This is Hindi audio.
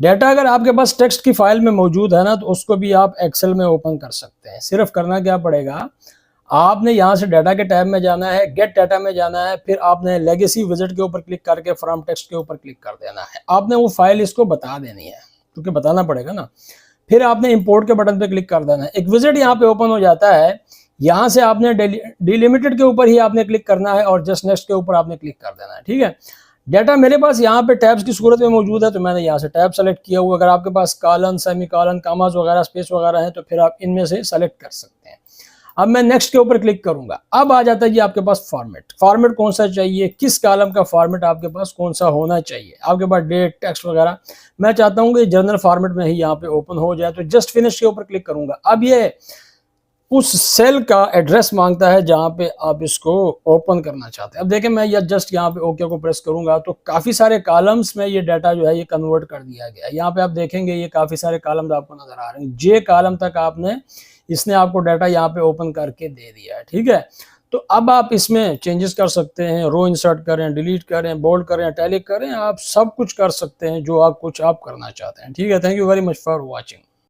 डाटा अगर आपके पास टेक्स्ट की फाइल में मौजूद है ना, तो उसको भी आप एक्सेल में ओपन कर सकते हैं। सिर्फ करना क्या पड़ेगा, आपने यहाँ से डाटा के टैब में जाना है, गेट डाटा में जाना है, फिर आपने लेगेसी विजिट के ऊपर क्लिक करके फ्रॉम टेक्स्ट के ऊपर क्लिक कर देना है। आपने वो फाइल इसको बता देनी है, क्योंकि बताना पड़ेगा ना। फिर आपने इंपोर्ट के बटन पे क्लिक कर देना है, एक विजिट यहाँ पे ओपन हो जाता है। यहाँ से आपने डिलिमिटेड के ऊपर ही आपने क्लिक करना है और जस्ट नेक्स्ट के ऊपर आपने क्लिक कर देना है, ठीक है। डाटा मेरे पास यहाँ पे टैब्स की सूरत में मौजूद है, तो मैंने यहाँ से टैब सेलेक्ट किया हुआ। अगर आपके पास कॉलन, सेमी कॉलन, कामाज वगैरह, स्पेस वगैरह है, तो फिर आप इनमें से सेलेक्ट कर सकते हैं। अब मैं नेक्स्ट के ऊपर क्लिक करूंगा। अब आ जाता है जी आपके पास फॉर्मेट कौन सा चाहिए, किस कॉलम का फॉर्मेट आपके पास कौन सा होना चाहिए। आपके पास डेट, टेक्स्ट वगैरह, मैं चाहता हूँ कि जनरल फॉर्मेट में ही यहाँ पे ओपन हो जाए, तो जस्ट फिनिश के ऊपर क्लिक करूंगा। अब ये उस सेल का एड्रेस मांगता है जहां पे आप इसको ओपन करना चाहते हैं। अब देखें, मैं जस्ट यहाँ पे ओके को प्रेस करूंगा तो काफी सारे कॉलम्स में ये डाटा जो है ये कन्वर्ट कर दिया गया है। यहाँ पे आप देखेंगे ये काफी सारे कॉलम्स आपको नजर आ रहे हैं। जे कॉलम तक आपने इसने आपको डाटा यहाँ पे ओपन करके दे दिया है, ठीक है। तो अब आप इसमें चेंजेस कर सकते हैं, रो इंसर्ट करें, डिलीट करें, बोल्ड करें, इटैलिक करें, आप सब कुछ कर सकते हैं जो आप करना चाहते हैं, ठीक है। Thank you very much for watching.